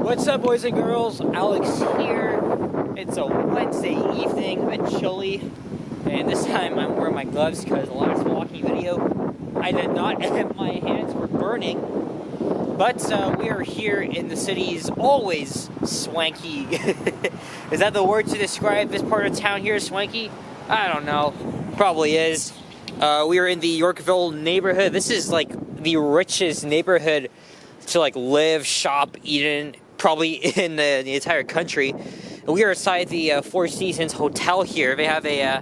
What's up, boys and girls? Alex here. It's a Wednesday evening, a bit chilly, and this time I'm wearing my gloves because the last walking video I did not, and my hands were burning. But we are here in the city's always swanky. Is that the word to describe this part of town here, swanky? I don't know. Probably is. We are in the Yorkville neighborhood. This is like the richest neighborhood to like live, shop, eat in, probably in the entire country. We are inside the Four Seasons Hotel here. They have a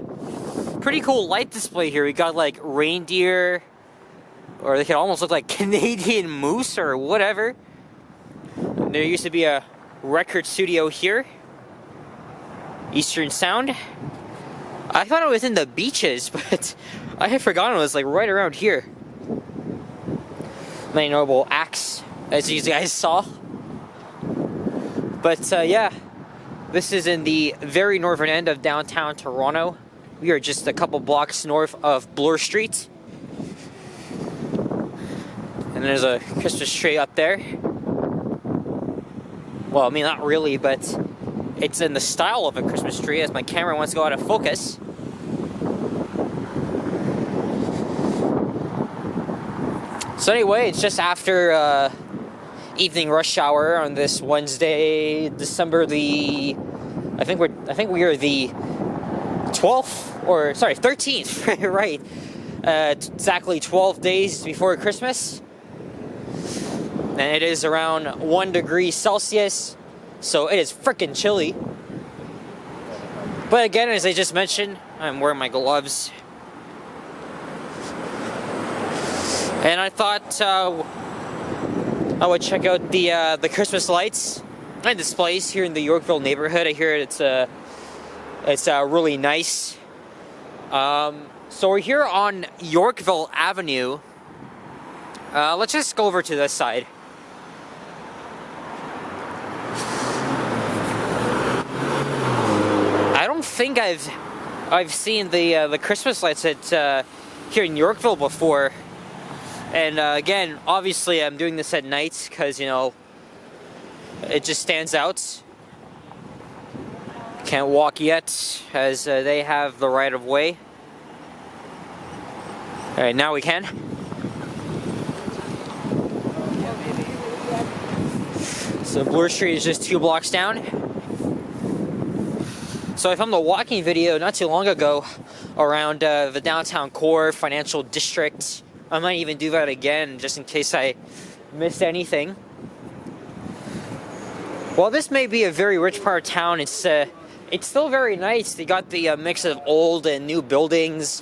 pretty cool light display here. We got like reindeer, or they can almost look like Canadian moose or whatever. There used to be a record studio here. Eastern Sound. I thought it was in the beaches, but I had forgotten it was like right around here. Many notable acts, as you guys saw. But yeah, this is in the very northern end of downtown Toronto. We are just a couple blocks north of Bloor Street. And there's a Christmas tree up there. Well, I mean, not really, but it's in the style of a Christmas tree, as my camera wants to go out of focus. So anyway, it's just after evening rush hour on this Wednesday, December the, I think we are the 12th, or sorry, 13th, right? Exactly 12 days before Christmas. And it is around 1 degree Celsius, so it is freaking chilly. But again, as I just mentioned, I'm wearing my gloves. And I thought I would check out the Christmas lights and displays here in the Yorkville neighborhood. I hear it's really nice. So we're here on Yorkville Avenue. Let's just go over to this side. I don't think I've seen the Christmas lights at here in Yorkville before. And again, obviously I'm doing this at night because, you know, it just stands out. Can't walk yet as they have the right of way. Alright, now we can. So Bloor Street is just 2 blocks down. So I filmed a walking video not too long ago around the downtown core financial district. I might even do that again just in case I missed anything. While this may be a very rich part of town, it's still very nice. They got the mix of old and new buildings,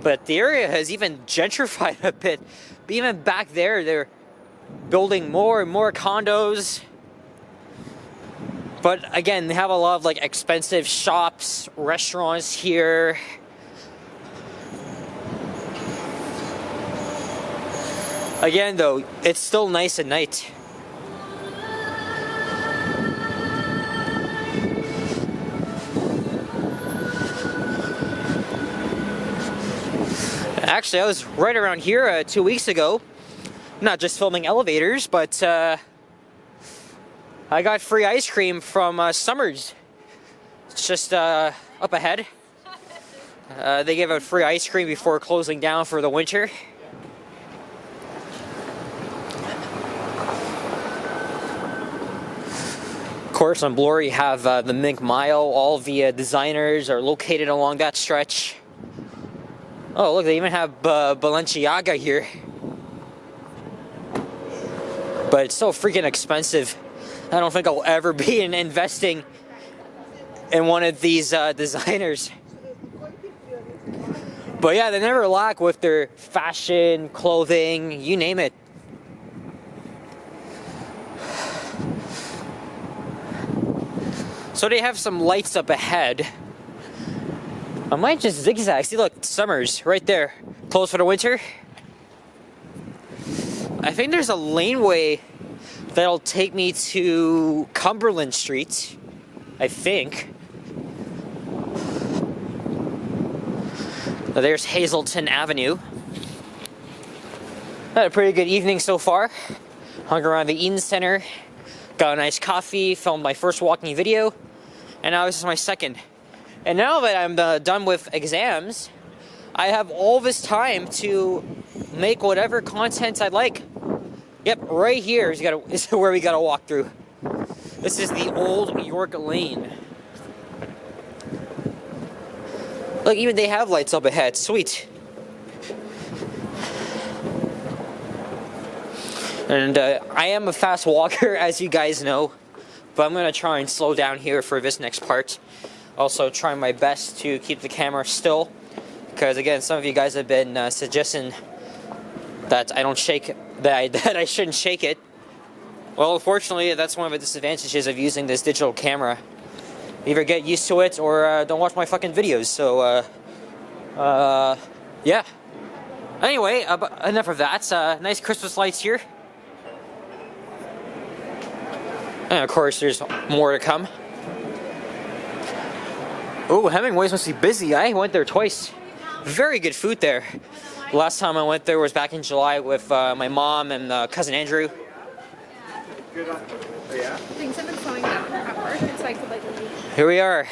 but the area has even gentrified a bit. But even back there, they're building more and more condos. But again, they have a lot of like expensive shops, restaurants here. Again though, it's still nice at night. Actually, I was right around here 2 weeks ago. Not just filming elevators, but I got free ice cream from Summers. It's just up ahead. They give out free ice cream before closing down for the winter. Of course, on Bloor you have the Mink Mile. All the designers are located along that stretch. Oh, look, they even have Balenciaga here. But it's so freaking expensive. I don't think I'll ever be investing in one of these designers. But yeah, they never lack with their fashion, clothing, you name it. So they have some lights up ahead. I might just zigzag. See, look, Summers right there. Closed for the winter. I think there's a laneway that'll take me to Cumberland Street. I think. There's Hazelton Avenue. Had a pretty good evening so far. Hung around the Eaton Center. got a nice coffee, filmed my first walking video, and now this is my second. And now that I'm done with exams, I have all this time to make whatever content I'd like. Yep, right here is where we gotta walk through. This is the old York Lane. Look, even they have lights up ahead. Sweet. And I am a fast walker, as you guys know, but I'm gonna try and slow down here for this next part. Also, trying my best to keep the camera still, because again, some of you guys have been suggesting that I don't shake, that I shouldn't shake it. Well, unfortunately, that's one of the disadvantages of using this digital camera. Either get used to it or don't watch my fucking videos. So, yeah. Anyway, enough of that. Nice Christmas lights here. And of course, there's more to come. Oh, Hemingway's must be busy. I went there twice. Very good food there. Last time I went there was back in July with my mom and cousin Andrew. Yeah. Things have been slowing down at work, and so I could like leave. Here we are.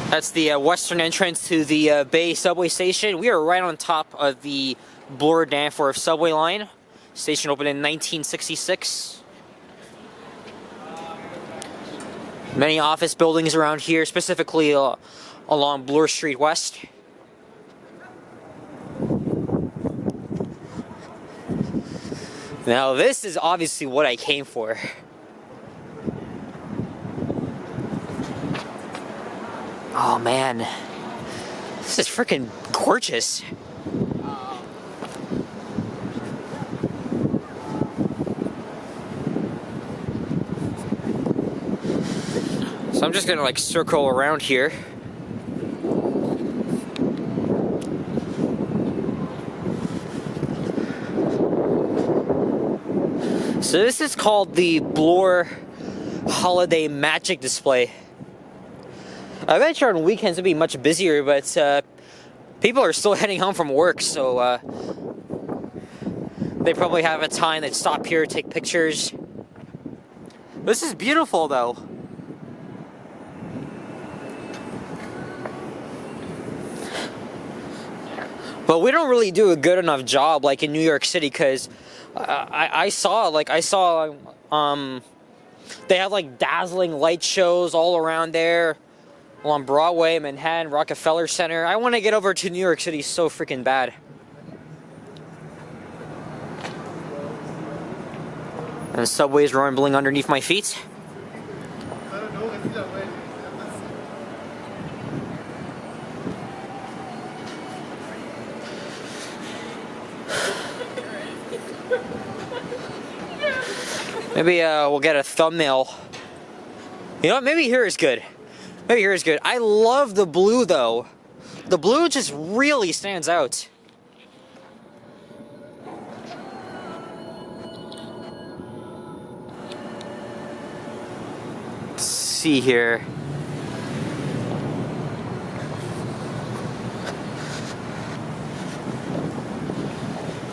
That's the western entrance to the Bay subway station. We are right on top of the Bloor-Danforth subway line. Station opened in 1966. Many office buildings around here, specifically along Bloor Street West. Now this is obviously what I came for. Oh man, this is freaking gorgeous. So I'm just gonna like circle around here. So this is called the Bloor Holiday Magic Display. I bet you on weekends it'd be much busier, but people are still heading home from work, so they probably have a time they'd stop here, take pictures. This is beautiful though. But we don't really do a good enough job like in New York City, because I saw they have like dazzling light shows all around there along Broadway, Manhattan, Rockefeller Center. I want to get over to New York City so freaking bad. And the subway's rumbling underneath my feet. Maybe we'll get a thumbnail. You know what? Maybe here is good. Maybe here is good. I love the blue though. The blue just really stands out. Let's see here.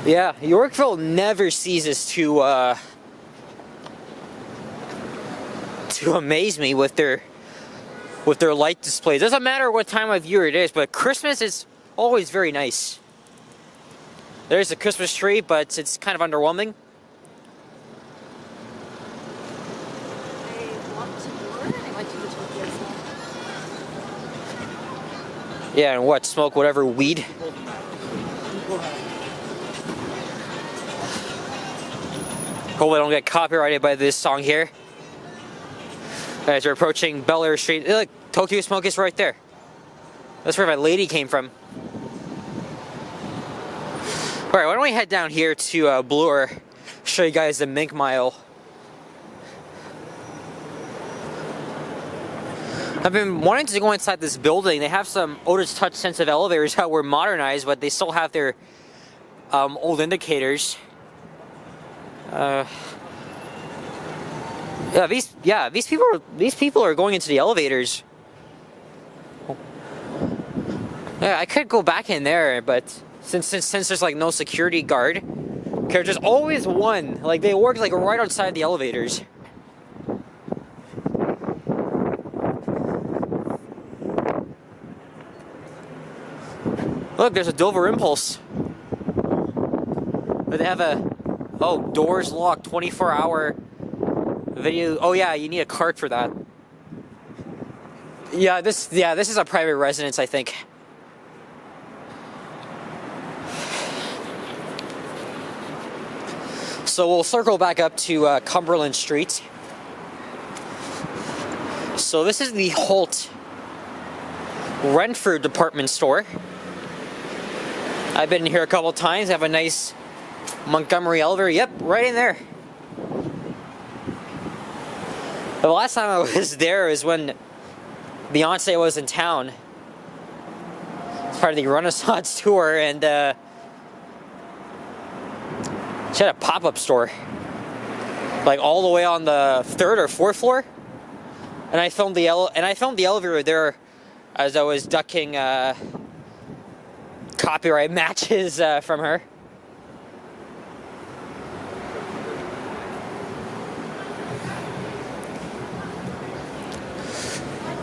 Yeah, Yorkville never ceases to amaze me with their light displays. Doesn't matter what time of year it is, but Christmas is always very nice. There's a Christmas tree, but it's kind of underwhelming. Yeah, and what? Smoke whatever weed? Hope I don't get copyrighted by this song here. As we're approaching Bel Air Street. Look, Tokyo Smoke is right there. That's where my lady came from. Alright, why don't we head down here to Bloor, show you guys the Mink Mile. I've been wanting to go inside this building. They have some Otis Touch sensitive elevators that were modernized, but they still have their old indicators. These people are going into the elevators. Yeah, I could go back in there, but since there's like no security guard, because there's always one. Like they work like right outside the elevators. Look, there's a Dover Impulse. But they have a doors locked, 24-hour video. Oh yeah, you need a card for that. Yeah, this is a private residence, I think. So we'll circle back up to Cumberland Street. So this is the Holt Renfrew department store. I've been here a couple times. I have a nice Montgomery elevator. Yep, right in there. The last time I was there is when Beyonce was in town. It's part of the Renaissance tour, and she had a pop-up store, like all the way on the 3rd or 4th floor. And I filmed the elevator there as I was ducking copyright matches from her.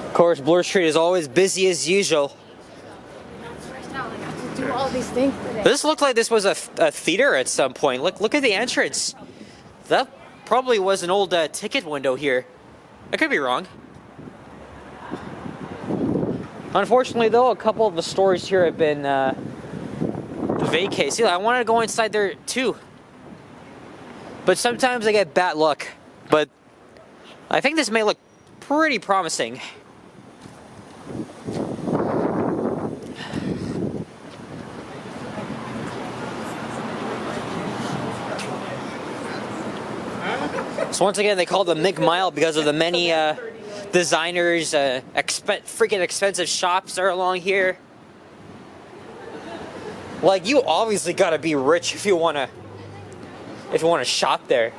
Of course, Bloor Street is always busy as usual. Do all these things today. This looked like this was a theater at some point. Look at the entrance. That probably was an old ticket window here. I could be wrong. Unfortunately, though, a couple of the stores here have been vacated. See, I wanted to go inside there too, but sometimes I get bad luck. But I think this may look pretty promising. So once again, they call it the Mick Mile because of the many designers, freaking expensive shops that are along here. Like, you obviously gotta be rich if you wanna shop there.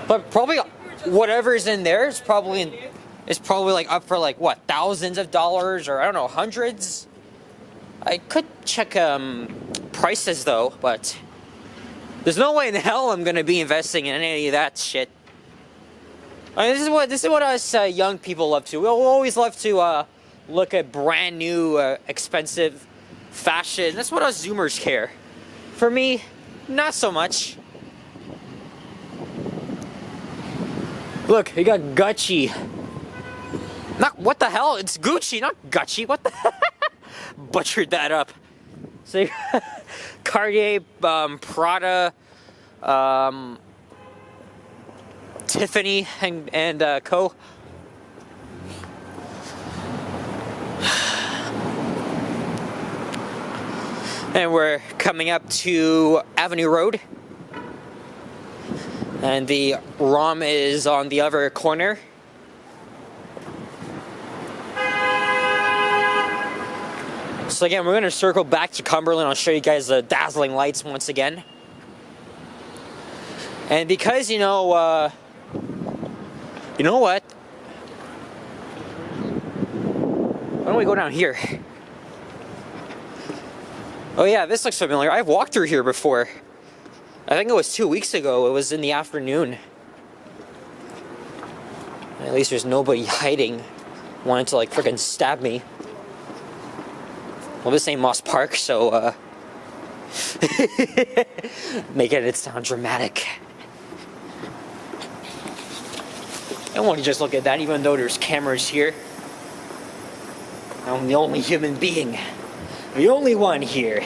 But probably whatever's in there is probably like up for like what, thousands of dollars, or I don't know, hundreds. I could check prices though, but there's no way in hell I'm gonna be investing in any of that shit. I mean, this is what us young people love to. We'll always love to look at brand new, expensive fashion. That's what us Zoomers care. For me, not so much. Look, you got Gucci. Not what the hell? It's Gucci, not Gucci. What the? Butchered that up. So, Cartier, Prada, Tiffany, and Co. And we're coming up to Avenue Road. And the ROM is on the other corner. So again, we're going to circle back to Cumberland. I'll show you guys the dazzling lights once again. And because, you know what? Why don't we go down here? Oh yeah, this looks familiar. I've walked through here before. I think it was 2 weeks ago. It was in the afternoon. At least there's nobody hiding, wanting to like freaking stab me. Well, this ain't Moss Park, so making it sound dramatic. I want to just look at that, even though there's cameras here. I'm the only human being. The only one here.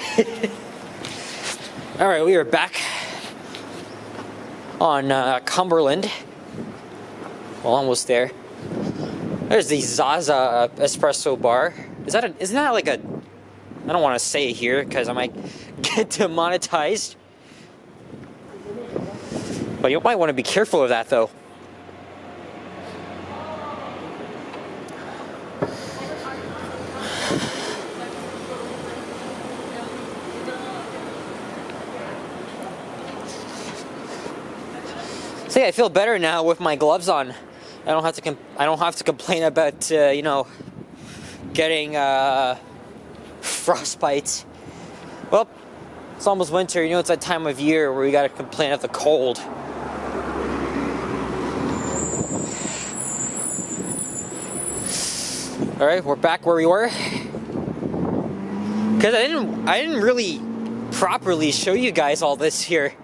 Alright, we are back on Cumberland. Well, almost there. There's the Zaza espresso bar. Isn't that like a... I don't want to say it here because I might get demonetized. But you might want to be careful of that though. See, I feel better now with my gloves on. I don't have to complain about you know, getting frostbite. Well, it's almost winter. You know, it's that time of year where we gotta complain of the cold. All right, we're back where we were. Cause I didn't really properly show you guys all this here.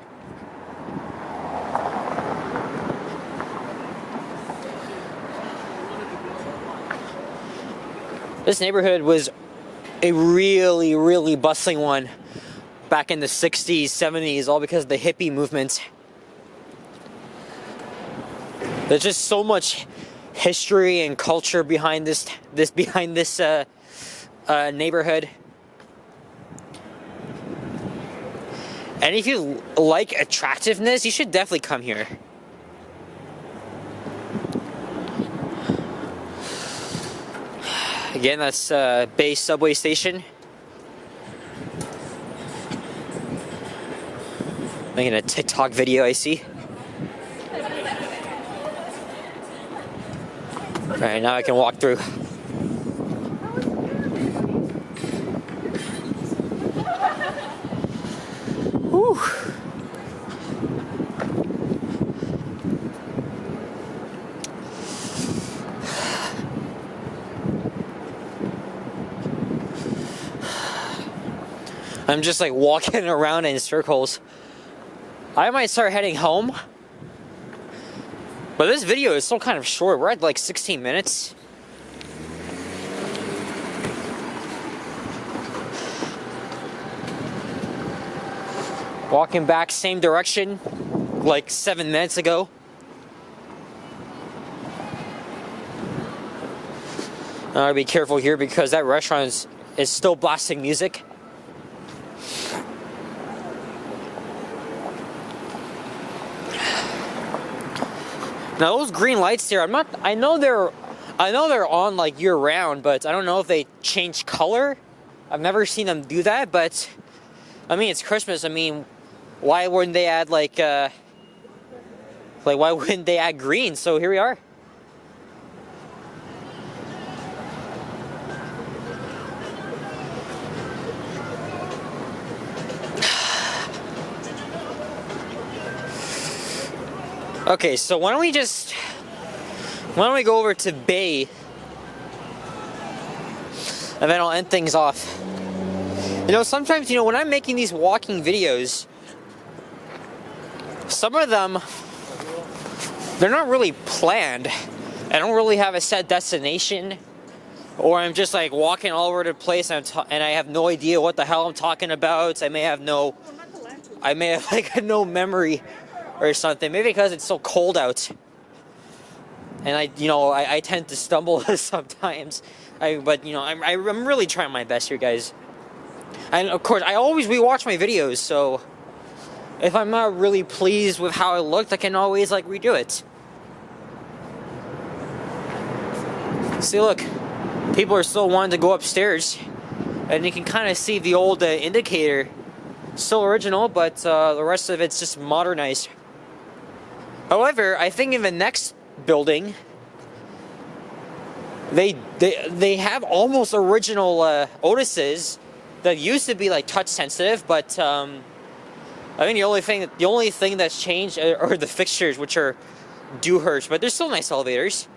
This neighborhood was a really, really bustling one back in the 60s, 70s, all because of the hippie movement. There's just so much history and culture behind this neighborhood. And if you like attractiveness, you should definitely come here. Again, that's Bay subway station. Making a TikTok video, I see. Alright, now I can walk through. Whew. I'm just like walking around in circles. I might start heading home. But this video is still kind of short. We're at like 16 minutes. Walking back same direction like 7 minutes ago. I gotta be careful here because that restaurant is still blasting music. Now those green lights here, I know they're on like year round, but I don't know if they change color. I've never seen them do that, but I mean it's Christmas. I mean, why wouldn't they add like why wouldn't they add green? So here we are. Okay, so why don't we go over to Bay, and then I'll end things off. You know, sometimes, you know, when I'm making these walking videos, some of them, they're not really planned. I don't really have a set destination, or I'm just like walking all over the place and I have no idea what the hell I'm talking about. I may have like no memory or something, maybe because it's so cold out, and I tend to stumble sometimes. But you know, I'm really trying my best here, guys. And of course, I always rewatch my videos, so if I'm not really pleased with how it looked, I can always like redo it. See, look, people are still wanting to go upstairs, and you can kind of see the old indicator, still original, but the rest of it's just modernized. However, I think in the next building, they have almost original Otises that used to be like touch sensitive, but I think the only thing that's changed are the fixtures, which are Dewhurst, but they're still nice elevators.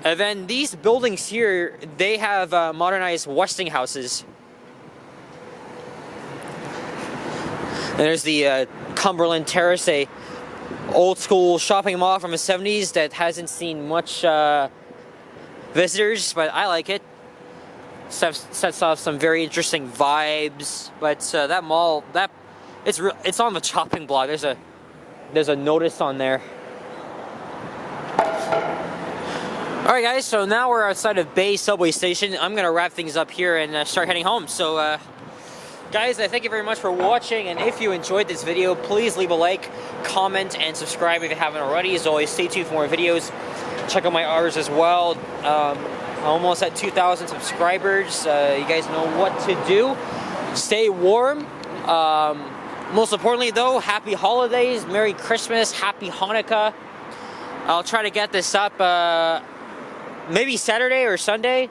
And then these buildings here, they have modernized Westinghouses. And there's the Cumberland Terrace, a old school shopping mall from the 70s that hasn't seen much visitors, but I like it. Sets off some very interesting vibes. But that mall, it's on the chopping block. There's a notice on there. All right, guys. So now we're outside of Bay subway station. I'm gonna wrap things up here and start heading home. So. Guys, I thank you very much for watching, and if you enjoyed this video, please leave a like, comment, and subscribe if you haven't already. As always, stay tuned for more videos. Check out my others as well. Almost at 2,000 subscribers. You guys know what to do. Stay warm. Most importantly, though, happy holidays, Merry Christmas, Happy Hanukkah. I'll try to get this up maybe Saturday or Sunday.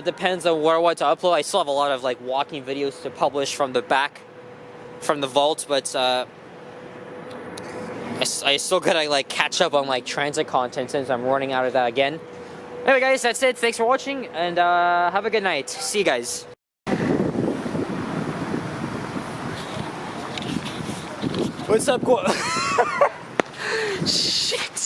Depends on where I want to upload. I still have a lot of like walking videos to publish from the back, from the vault, but I still gotta like catch up on like transit content since I'm running out of that again. Anyway guys, that's it. Thanks for watching, and have a good night. See you guys. What's up, Shit.